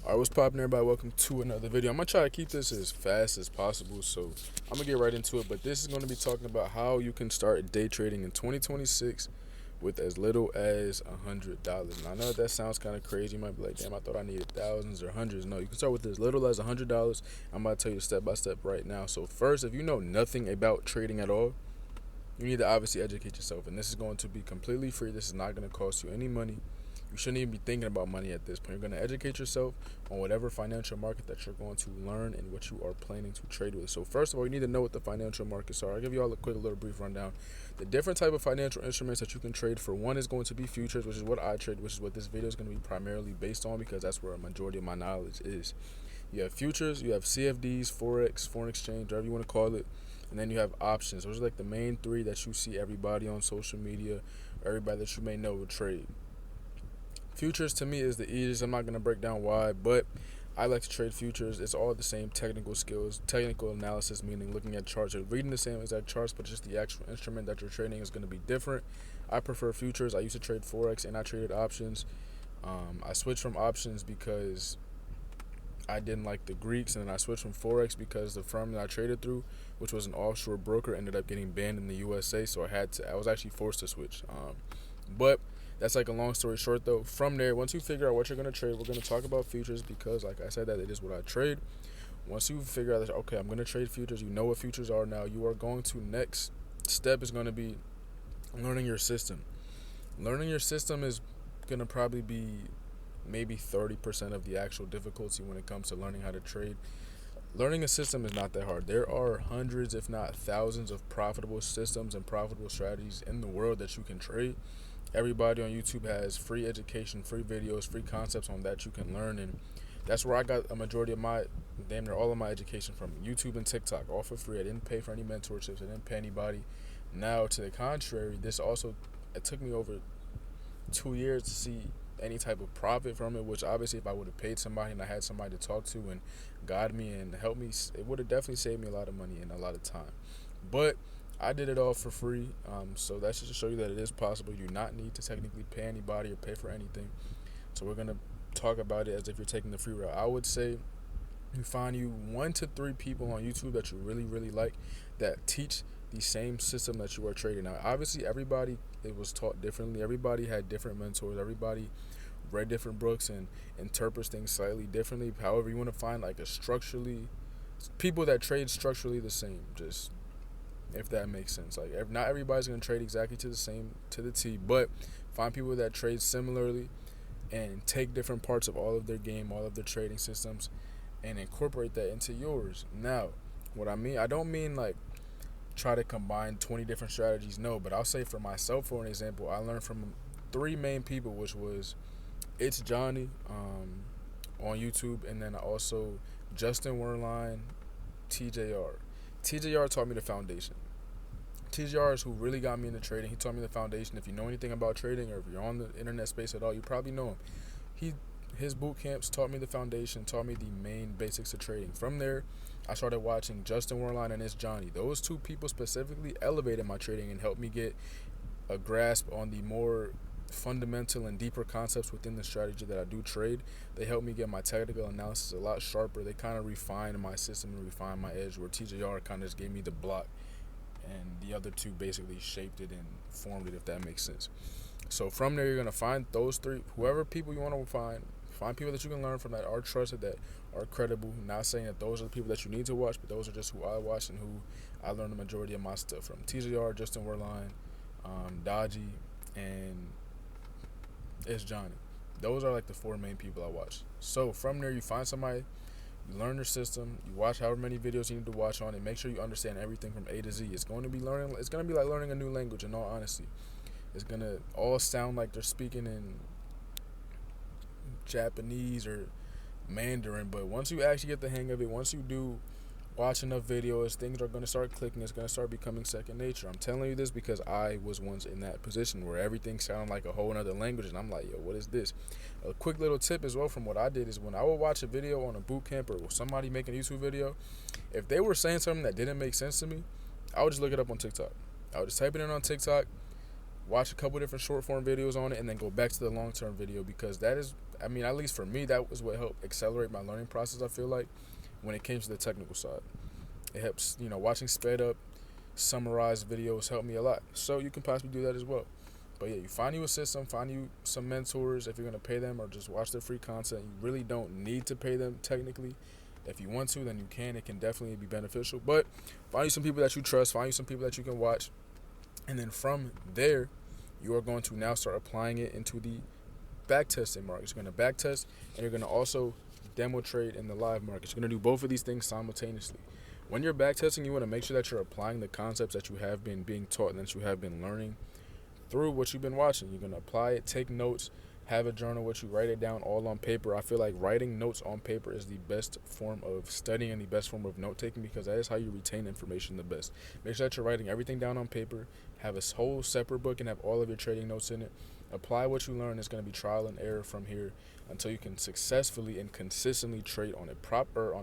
Alright, what's poppin', everybody? Welcome to another video. I'm gonna try to keep this as fast as possible, so I'm gonna get right into it. But this is gonna be talking about how you can start day trading in 2026 with as little as $100. And I know that sounds kind of crazy. You might be like, "Damn, I thought I needed thousands or hundreds." No, you can start with as little as $100. I'm about to tell you step by step right now. So first, if you know nothing about trading at all, you need to obviously educate yourself, and this is going to be completely free. This is not going to cost you any money. You shouldn't even be thinking about money at this point. You're going to educate yourself on whatever financial market that you're going to learn and what you are planning to trade with. So first of all, you need to know what the financial markets are. I'll give you all a quick little brief rundown. The different type of financial instruments that you can trade for, one is going to be futures, which is what I trade, which is what this video is going to be primarily based on because that's where a majority of my knowledge is. You have futures, you have CFDs, Forex, foreign exchange, whatever you want to call it. And then you have options. Those are like the main three that you see everybody on social media, or everybody that you may know will trade. Futures to me is the easiest. I'm not going to break down why, but I like to trade futures. It's all the same technical skills, technical analysis, meaning looking at charts or reading the same exact charts, but just the actual instrument that you're trading is going to be different. I prefer futures. I used to trade Forex and I traded options. I switched from options because I didn't like the Greeks, and then I switched from Forex because the firm that I traded through, which was an offshore broker, ended up getting banned in the USA, so I was actually forced to switch. But that's like a long story short though. From there, once you figure out what you're gonna trade, we're gonna talk about futures because, like I said, that it is what I trade. Once you figure out that okay, I'm gonna trade futures, you know what futures are now. You are going to next step is gonna be learning your system. Learning your system is gonna probably be maybe 30% of the actual difficulty when it comes to learning how to trade. Learning a system is not that hard. There are hundreds, if not thousands, of profitable systems and profitable strategies in the world that you can trade. Everybody on YouTube has free education, free videos, free concepts on that you can learn, and that's where I got a majority of my, damn near all of my education from. YouTube and TikTok, all for free. I didn't pay for any mentorships. I didn't pay anybody. Now, to the contrary, it took me over 2 years to see any type of profit from it, which obviously if I would have paid somebody and I had somebody to talk to and guide me and help me, it would have definitely saved me a lot of money and a lot of time. But I did it all for free, so that's just to show you that it is possible. You do not need to technically pay anybody or pay for anything. So we're going to talk about it as if you're taking the free route. I would say you find you 1 to 3 people on YouTube that you really, really like that teach the same system that you are trading. Now, obviously, everybody it was taught differently. Everybody had different mentors. Everybody read different books and interprets things slightly differently. However, you want to find like a structurally people that trade structurally the same. Just if that makes sense. Like not everybody's gonna trade exactly to the same to the T, but find people that trade similarly and take different parts of all of their game, all of their trading systems, and incorporate that into yours. Now, what I don't mean like try to combine 20 different strategies. No, but I'll say for myself, for an example, I learned from 3 main people, which was It's Johnny on YouTube, and then also Justin Werline, TJR. TJR taught me the foundation. TJR is who really got me into trading. He taught me the foundation. If you know anything about trading or if you're on the internet space at all, you probably know him. His boot camps taught me the foundation, taught me the main basics of trading. From there, I started watching Justin Werline and It's Johnny. Those 2 people specifically elevated my trading and helped me get a grasp on the more fundamental and deeper concepts within the strategy that I do trade. They helped me get my technical analysis a lot sharper. They kind of refined my system and refined my edge, where TJR kind of just gave me the block and the other 2 basically shaped it and formed it, if that makes sense. So from there, you're going to find those 3, whoever people you want to find people that you can learn from that are trusted, that are credible. Not saying that those are the people that you need to watch, but those are just who I watch and who I learned the majority of my stuff from. TJR, Justin Werline, Dodgy, and It's Johnny. Those are like the 4 main people I watch. So from there, you find somebody, you learn their system, you watch however many videos you need to watch on it, make sure you understand everything from A to Z. It's going to be like learning a new language, in all honesty. It's going to all sound like they're speaking in Japanese or Mandarin, but once you actually get the hang of it, once you do watch enough videos, things are going to start clicking. It's going to start becoming second nature. I'm telling you this because I was once in that position where everything sounded like a whole other language, and I'm like, yo, what is this? A quick little tip as well from what I did is when I would watch a video on a boot camp or somebody making a YouTube video, if they were saying something that didn't make sense to me, I would just look it up on TikTok. I would just type it in on TikTok, watch a couple different short form videos on it, and then go back to the long term video, because that is I mean, at least for me, that was what helped accelerate my learning process. I feel like when it came to the technical side, it helps. Watching sped up, summarized videos helped me a lot. So you can possibly do that as well. But yeah, you find you a system, find you some mentors if you're gonna pay them, or just watch their free content. You really don't need to pay them technically. If you want to, then you can. It can definitely be beneficial. But find you some people that you trust, find you some people that you can watch, and then from there, you are going to now start applying it into the backtesting markets. You're going to backtest, and you're going to also demo trade in the live markets. You're going to do both of these things simultaneously. When you're backtesting, you want to make sure that you're applying the concepts that you have been being taught and that you have been learning through what you've been watching. You're going to apply it, take notes, have a journal which you write it down all on paper. I feel like writing notes on paper is the best form of studying and the best form of note taking, because that is how you retain information the best. Make sure that you're writing everything down on paper, have a whole separate book and have all of your trading notes in it. Apply what you learn. It's going to be trial and error from here until you can successfully and consistently trade on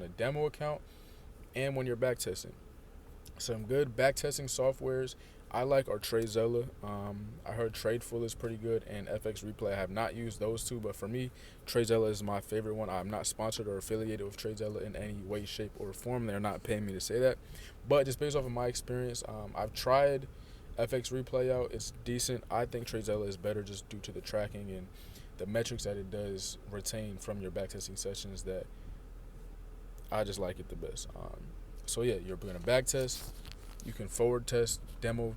a demo account and when you're backtesting. Some good backtesting softwares I like are TradeZilla. I heard Tradeful is pretty good, and FX Replay. I have not used those two, but for me, TradeZilla is my favorite one. I'm not sponsored or affiliated with TradeZilla in any way, shape, or form. They're not paying me to say that. But just based off of my experience, I've tried FX Replay out. It's decent. I think TradeZilla is better just due to the tracking and the metrics that it does retain from your backtesting sessions, that I just like it the best. So yeah, you're going to backtest. You can forward test, demo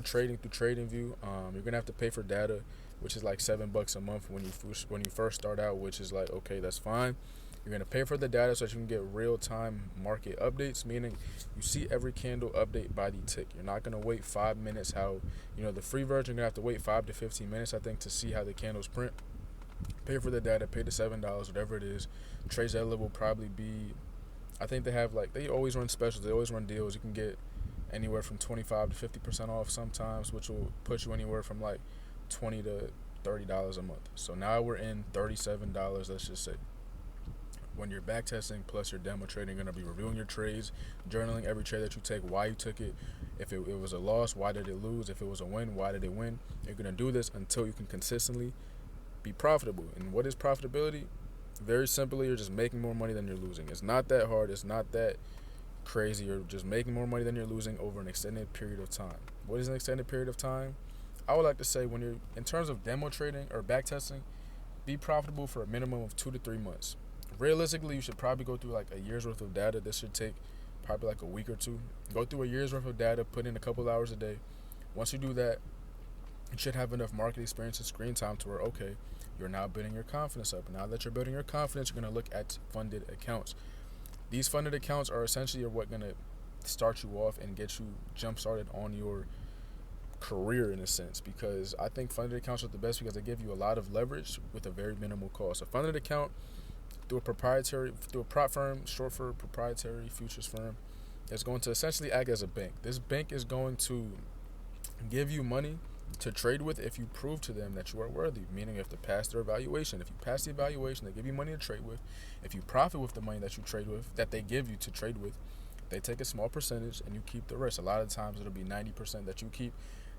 trading through TradingView. You're gonna have to pay for data, which is like $7 a month when you first start out, which is like, okay, that's fine. You're gonna pay for the data so that you can get real-time market updates, meaning you see every candle update by the tick. You're not gonna wait 5 minutes. The free version, you're gonna have to wait 5 to 15 minutes, I think, to see how the candles print. Pay for the data, pay the $7, whatever it is. TradeZilla will probably be, I think they always run specials, they always run deals. You can get anywhere from 25 to 50% off sometimes, which will put you anywhere from like $20 to $30 a month. So now we're in $37, let's just say. When you're backtesting plus your demo trading, you're going to be reviewing your trades, journaling every trade that you take, why you took it. If it was a loss, why did it lose? If it was a win, why did it win? You're going to do this until you can consistently be profitable. And what is profitability? Very simply, you're just making more money than you're losing. It's not that hard. It's not that crazy. You're just making more money than you're losing over an extended period of time. What is an extended period of time? I would like to say, when you're in terms of demo trading or backtesting, be profitable for a minimum of 2 to 3 months. Realistically, you should probably go through like a year's worth of data. This should take probably like a week or two. Go through a year's worth of data, put in a couple hours a day. Once you do that, you should have enough market experience and screen time to where, okay, you're now building your confidence up. Now that you're building your confidence, you're going to look at funded accounts. These funded accounts are essentially what going to start you off and get you jump started on your career in a sense, because I think funded accounts are the best because they give you a lot of leverage with a very minimal cost. A funded account through a prop firm, short for proprietary futures firm, is going to essentially act as a bank. This bank is going to give you money to trade with if you prove to them that you are worthy, meaning you have to pass their evaluation. If you pass the evaluation, they give you money to trade with. If you profit with the money that you trade with, that they give you to trade with, they take a small percentage and you keep the rest. A lot of times it'll be 90% that you keep.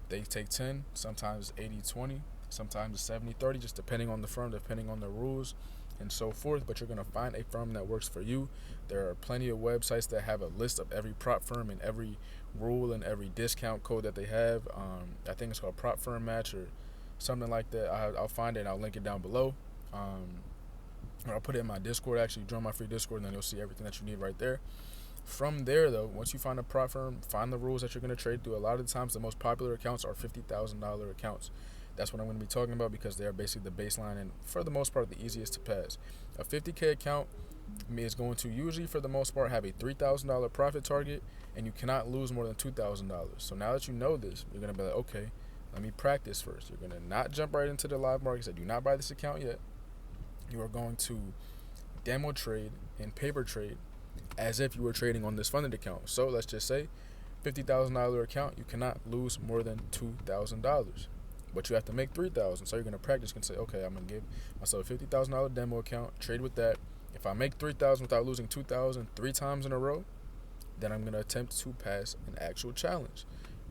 They take 10, sometimes 80-20, sometimes 70-30, just depending on the firm, depending on the rules and so forth. But you're going to find a firm that works for you. There are plenty of websites that have a list of every prop firm and every rule and every discount code that they have. I think it's called Prop Firm Match or something like that. I'll find it and I'll link it down below. Or I'll put it in my Discord. Actually, join my free Discord, and then you'll see everything that you need right there. From there, though, once you find a prop firm, find the rules that you're going to trade through. A lot of the times, the most popular accounts are $50,000 accounts. That's what I'm going to be talking about because they are basically the baseline and, for the most part, the easiest to pass. A $50K account is going to usually, for the most part, have a $3,000 profit target, and you cannot lose more than $2,000. So now that you know this, you're going to be like, okay, let me practice first. You're going to not jump right into the live markets. I do not buy this account yet. You are going to demo trade and paper trade as if you were trading on this funded account. So let's just say $50,000 account, you cannot lose more than $2,000, but you have to make $3,000. So you're going to practice. You can say, okay, I'm going to give myself a $50,000 demo account, trade with that. If I make $3,000 without losing $2,000 3 times in a row, then I'm going to attempt to pass an actual challenge.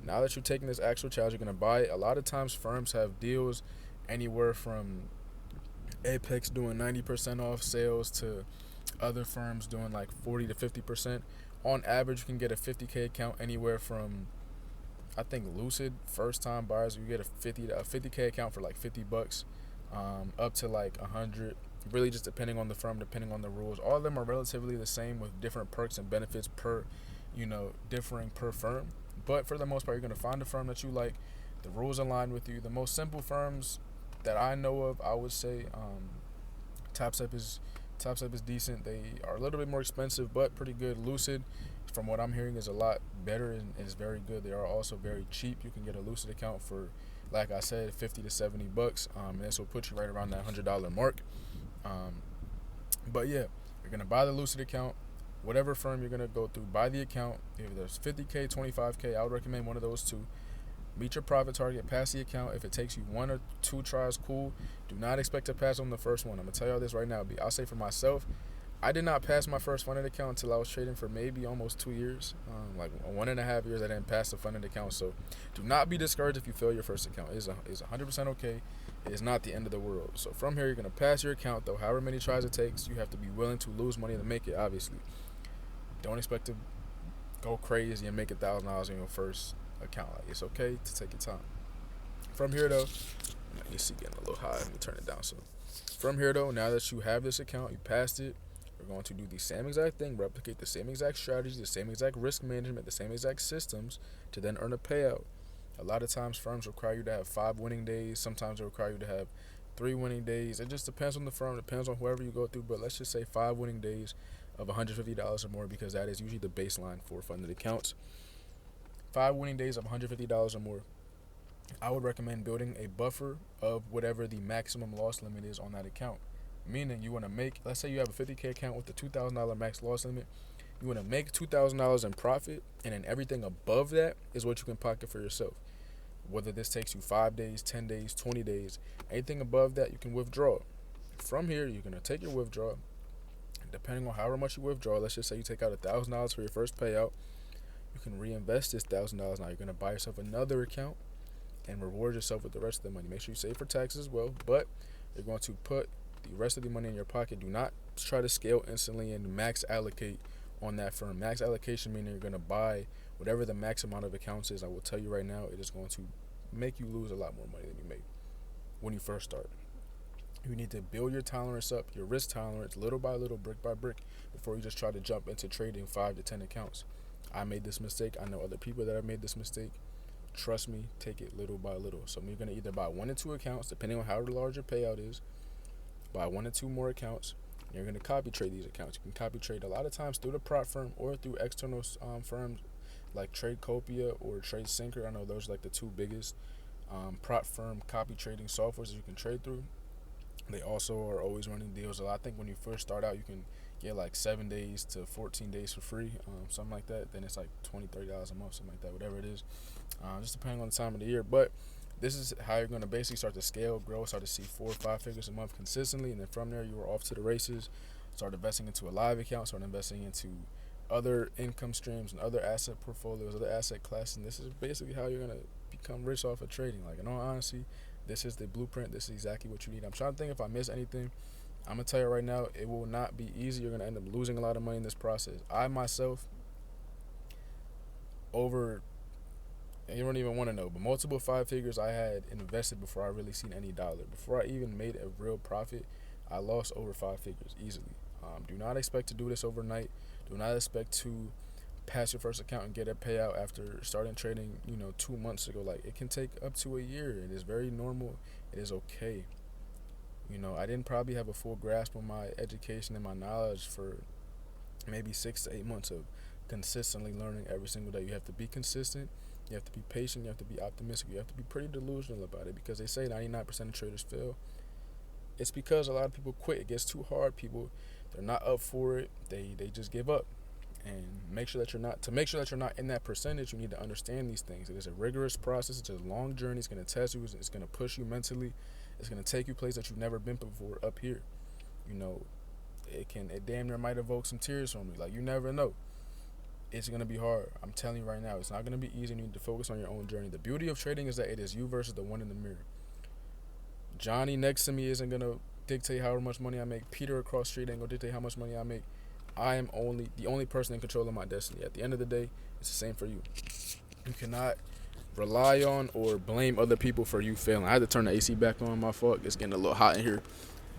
Now that you're taking this actual challenge, you're going to buy. A lot of times firms have deals anywhere from Apex doing 90% off sales to other firms doing like 40 to 50%. On average, you can get a 50K account anywhere from, I think Lucid first time buyers, you get a 50K account for like $50, up to like 100. Really, just depending on the firm, depending on the rules. All of them are relatively the same with different perks and benefits per, differing per firm. But for the most part, you're gonna find a firm that you like. The rules align with you. The most simple firms that I know of, I would say, TopStep is TopStep is decent. They are a little bit more expensive, but pretty good. Lucid, from what I'm hearing, is a lot better and is very good. They are also very cheap. You can get a Lucid account for, like I said, $50 to $70, and this will put you right around that $100 mark. Um, but yeah, you're gonna buy the Lucid account. Whatever firm you're gonna go through, buy the account. If there's 50K, 25K, I would recommend one of those two. Meet your profit target, pass the account. If it takes you 1 or 2 tries, cool. Do not expect to pass on the first one. I'm gonna tell y'all this right now. I'll say for myself, I did not pass my first funded account until I was trading for maybe almost 2 years. Like 1.5 years, I didn't pass the funded account. So do not be discouraged if you fail your first account. It's 100% okay. It is not the end of the world. So from here, you're gonna pass your account though. However many tries it takes, you have to be willing to lose money to make it. Obviously, don't expect to go crazy and make $1,000 in your first account. Like, it's okay to take your time. From here though, you see getting a little high. Let me turn it down. So from here though, now that you have this account, you passed it, we're going to do the same exact thing, replicate the same exact strategy, the same exact risk management, the same exact systems to then earn a payout. A lot of times firms require you to have 5 winning days. Sometimes they require you to have 3 winning days. It just depends on the firm, depends on whoever you go through, but let's just say 5 winning days of $150 or more, because that is usually the baseline for funded accounts. 5 winning days of $150 or more. I would recommend building a buffer of whatever the maximum loss limit is on that account. Meaning you want to make, let's say you have a 50K account with a $2,000 max loss limit. You want to make $2,000 in profit, and then everything above that is what you can pocket for yourself. Whether this takes you 5 days, 10 days, 20 days, anything above that you can withdraw. From here, you're going to take your withdrawal. Depending on however much you withdraw, let's just say you take out $1,000 for your first payout. You can reinvest this $1,000. Now you're going to buy yourself another account and reward yourself with the rest of the money. Make sure you save for taxes as well, but you're going to put the rest of the money in your pocket. Do not try to scale instantly and max allocate on that firm. Max allocation meaning you're going to buy whatever the max amount of accounts is. I will tell you right now, it is going to make you lose a lot more money than you make when you first start. You need to build your tolerance up, your risk tolerance, little by little, brick by brick, before you just try to jump into trading 5 to 10 accounts. I made this mistake. I know other people that have made this mistake. Trust me, take it little by little. So you're going to either buy 1 or 2 accounts, depending on how large your payout is. Buy 1 or 2 more accounts. And you're going to copy trade these accounts. You can copy trade a lot of times through the prop firm or through external firms like Tradecopia or TradeSync. I know those are like the 2 biggest prop firm copy trading softwares that you can trade through. They also are always running deals. I think when you first start out, you can get like 7 days to 14 days for free, something like that. Then it's like $20, $30 a month, something like that, whatever it is, just depending on the time of the year. But this is how you're going to basically start to scale, grow, start to see 4 or 5 figures a month consistently, and then from there you are off to the races. Start investing into a live account, start investing into other income streams and other asset portfolios, other asset classes. And this is basically how you're going to become rich off of trading. Like, in all honesty, this is the blueprint. This is exactly what you need. I'm trying to think if I miss anything. I'm going to tell you right now, it will not be easy. You're going to end up losing a lot of money in this process. I myself, you don't even want to know, but multiple 5 figures I had invested before I really seen any dollar. Before I even made a real profit, I lost over 5 figures easily. Do not expect to do this overnight. Do not expect to pass your first account and get a payout after starting trading, 2 months ago. Like, it can take up to a year. It is very normal. It is okay. I didn't probably have a full grasp on my education and my knowledge for maybe 6 to 8 months of consistently learning every single day. You have to be consistent. You have to be patient. You have to be optimistic. You have to be pretty delusional about it, because they say 99% of traders fail. It's because a lot of people quit. It gets too hard. They're not up for it. They just give up. And make sure that you're not in that percentage. You need to understand these things. It is a rigorous process. It's a long journey. It's going to test you. It's going to push you mentally. It's going to take you places that you've never been before up here. It damn near might evoke some tears from you. Like, you never know. It's going to be hard. I'm telling you right now, it's not going to be easy. You need to focus on your own journey. The beauty of trading is that it is you versus the one in the mirror. Johnny next to me isn't going to dictate how much money I make. Peter across the street ain't gonna dictate how much money I make. I am the only person in control of my destiny. At the end of the day, it's the same for you. You cannot rely on or blame other people for you failing. I had to turn the AC back on. My fault. It's getting a little hot in here.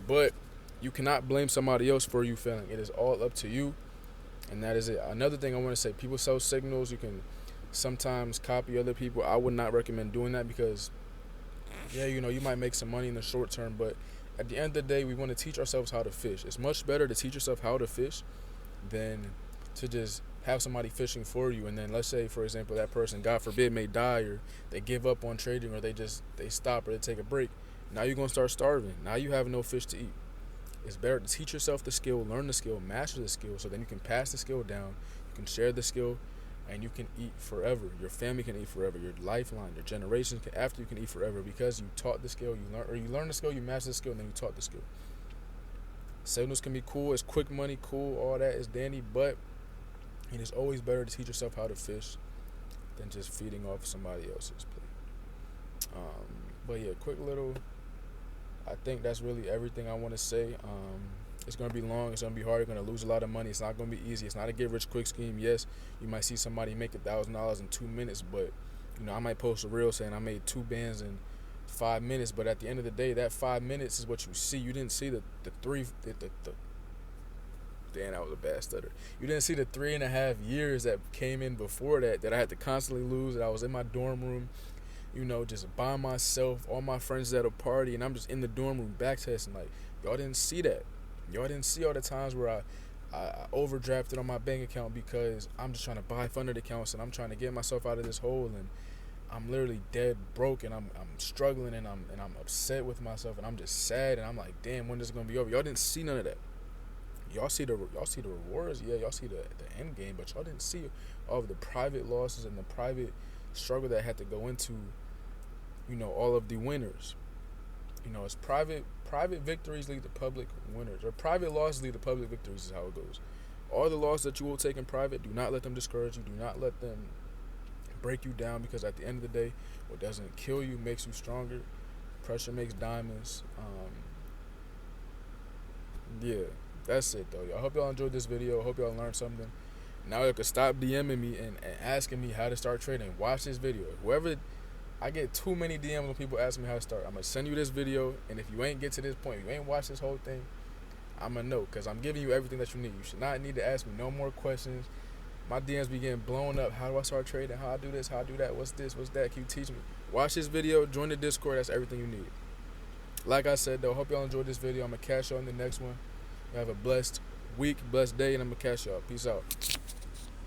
But you cannot blame somebody else for you failing. It is all up to you, and that is it. Another thing I want to say, people sell signals. You can sometimes copy other people. I would not recommend doing that because, yeah, you might make some money in the short term, but at the end of the day, we want to teach ourselves how to fish. It's much better to teach yourself how to fish than to just have somebody fishing for you. And then let's say, for example, that person, God forbid, may die, or they give up on trading, or they stop, or they take a break. Now you're going to start starving. Now you have no fish to eat. It's better to teach yourself the skill, learn the skill, master the skill, so then you can pass the skill down, you can share the skill, and you can eat forever. Your family can eat forever. Your lifeline, your generations after you can eat forever because you taught the skill, you learned the skill, you mastered the skill, and then you taught the skill. Signals can be cool, it's quick money, cool, all that is dandy, but it is always better to teach yourself how to fish than just feeding off somebody else's plate. But yeah, quick little. I think that's really everything I want to say. It's going to be long. It's going to be hard. You're going to lose a lot of money. It's not going to be easy. It's not a get-rich-quick scheme. Yes, you might see somebody make $1,000 in 2 minutes, but I might post a reel saying I made 2 bands in 5 minutes. But at the end of the day, that 5 minutes is what you see. You didn't see the damn, that was a bad stutter. You didn't see the 3.5 years that came in before that I had to constantly lose. That I was in my dorm room, just by myself, all my friends at a party, and I'm just in the dorm room backtesting. Like, y'all didn't see that. Y'all didn't see all the times where I overdrafted on my bank account because I'm just trying to buy funded accounts and I'm trying to get myself out of this hole, and I'm literally dead broke, and I'm struggling, and I'm upset with myself, and I'm just sad, and I'm like, damn, when is it gonna be over? Y'all didn't see none of that. Y'all see the rewards, yeah. Y'all see the end game, but y'all didn't see all of the private losses and the private struggle that had to go into, all of the winners. It's private victories lead to public winners, or private losses lead to public victories is how it goes. All the losses that you will take in private, do not let them discourage you. Do not let them break you down, because at the end of the day, what doesn't kill you makes you stronger. Pressure makes diamonds. Yeah, that's it though. I hope y'all enjoyed this video. I hope y'all learned something. Now you can stop DMing me and asking me how to start trading. Watch this video. Whoever, I get too many DMs when people ask me how to start. I'm going to send you this video, and if you ain't get to this point, you ain't watched this whole thing, I'm going to know, because I'm giving you everything that you need. You should not need to ask me no more questions. My DMs be getting blown up. How do I start trading? How I do this? How I do that? What's this? What's that? Can you teach me? Watch this video. Join the Discord. That's everything you need. Like I said, though, hope y'all enjoyed this video. I'm going to catch y'all in the next one. You have a blessed week, blessed day, and I'm going to catch y'all. Peace out.